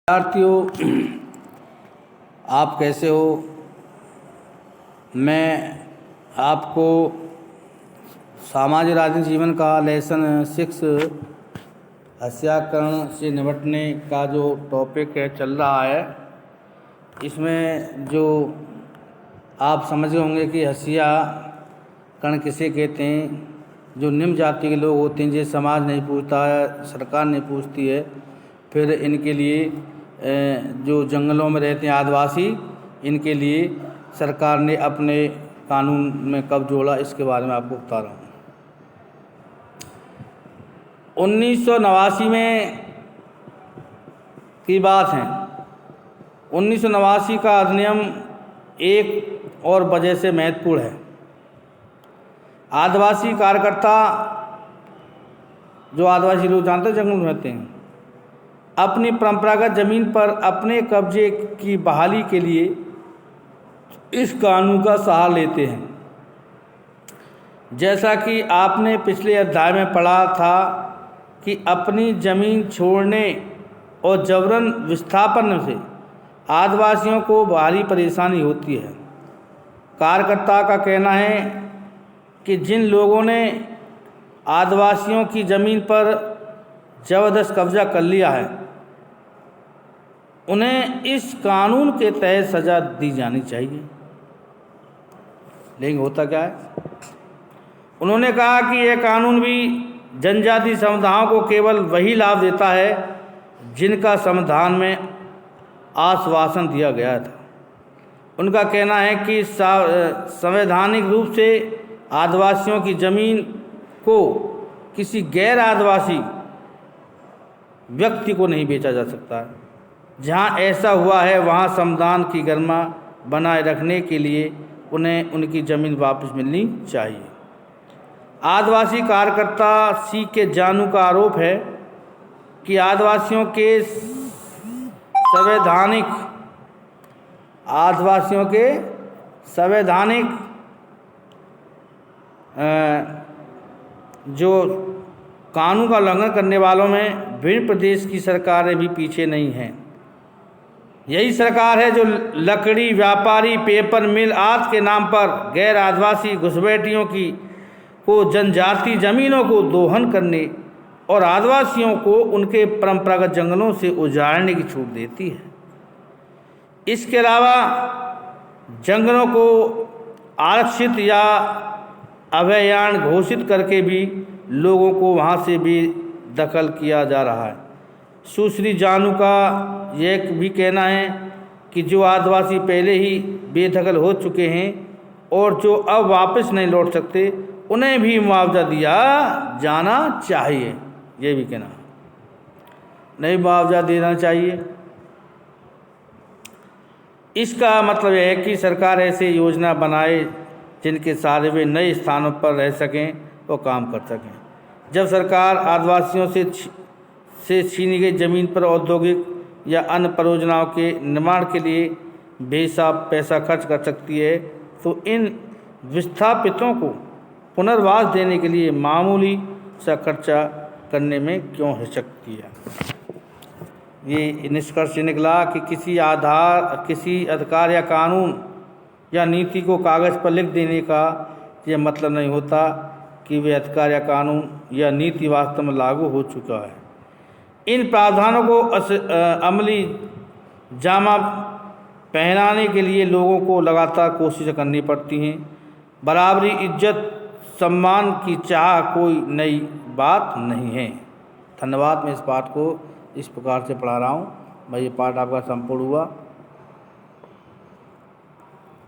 विद्यार्थियों, आप कैसे हो। मैं आपको सामाजिक राजनीतिक जीवन का लेसन 6 हत्याकरण से निपटने का जो टॉपिक है चल रहा है, इसमें जो आप समझ होंगे कि हत्याकरण किसे कहते हैं। जो निम्न जाति के लोग होते हैं, जिसे समाज नहीं पूछता है, सरकार नहीं पूछती है, फिर इनके लिए जो जंगलों में रहते हैं आदिवासी, इनके लिए सरकार ने अपने कानून में कब जोड़ा, इसके बारे में आपको बता रहा हूँ। 1989 में की बात है। 1989 का अधिनियम एक और वजह से महत्वपूर्ण है। आदिवासी कार्यकर्ता, जो आदिवासी लोग जानते हैं जंगल में रहते हैं, अपनी परंपरागत जमीन पर अपने कब्जे की बहाली के लिए इस कानून का सहारा लेते हैं। जैसा कि आपने पिछले अध्याय में पढ़ा था कि अपनी जमीन छोड़ने और जबरन विस्थापन से आदिवासियों को भारी परेशानी होती है। कार्यकर्ता का कहना है कि जिन लोगों ने आदिवासियों की ज़मीन पर ज़बरदस्त कब्जा कर लिया है, उन्हें इस कानून के तहत सज़ा दी जानी चाहिए। लेकिन होता क्या है, उन्होंने कहा कि यह कानून भी जनजाति समुदायों को केवल वही लाभ देता है जिनका संविधान में आश्वासन दिया गया था। उनका कहना है कि संवैधानिक रूप से आदिवासियों की ज़मीन को किसी गैर आदिवासी व्यक्ति को नहीं बेचा जा सकता। जहाँ ऐसा हुआ है, वहाँ संविधान की गरिमा बनाए रखने के लिए उन्हें उनकी ज़मीन वापस मिलनी चाहिए। आदिवासी कार्यकर्ता सी के जानू का आरोप है कि आदिवासियों के संवैधानिक जो कानून का उल्लंघन करने वालों में विभिन्न प्रदेश की सरकारें भी पीछे नहीं हैं। यही सरकार है जो लकड़ी व्यापारी, पेपर मिल आदि के नाम पर गैर आदिवासी घुसपैठियों को जनजाति जमीनों को दोहन करने और आदिवासियों को उनके परंपरागत जंगलों से उजाड़ने की छूट देती है। इसके अलावा जंगलों को आरक्षित या अभयारण्य घोषित करके भी लोगों को वहाँ से भी दखल किया जा रहा है। सुश्री जानू का यह भी कहना है कि जो आदिवासी पहले ही बेदखल हो चुके हैं और जो अब वापस नहीं लौट सकते, उन्हें भी मुआवजा दिया जाना चाहिए। ये भी कहना, नहीं मुआवजा देना चाहिए। इसका मतलब यह है कि सरकार ऐसे योजना बनाए जिनके सहारे वे नए स्थानों पर रह सकें और काम कर सकें। जब सरकार आदिवासियों से छीनी गई ज़मीन पर औद्योगिक या अन्य परियोजनाओं के निर्माण के लिए बेहिसाब पैसा खर्च कर सकती है, तो इन विस्थापितों को पुनर्वास देने के लिए मामूली सा खर्चा करने में क्यों हिचकती है। ये निष्कर्ष निकला कि किसी अधिकार या कानून या नीति को कागज़ पर लिख देने का यह मतलब नहीं होता कि वे अधिकार या कानून या नीति वास्तव में लागू हो चुका है। इन प्रावधानों को अमली जामा पहनाने के लिए लोगों को लगातार कोशिशें करनी पड़ती हैं। बराबरी, इज्जत, सम्मान की चाह कोई नई बात नहीं है। धन्यवाद। मैं इस पाठ को इस प्रकार से पढ़ा रहा हूँ। मैं ये पाठ आपका संपूर्ण हुआ।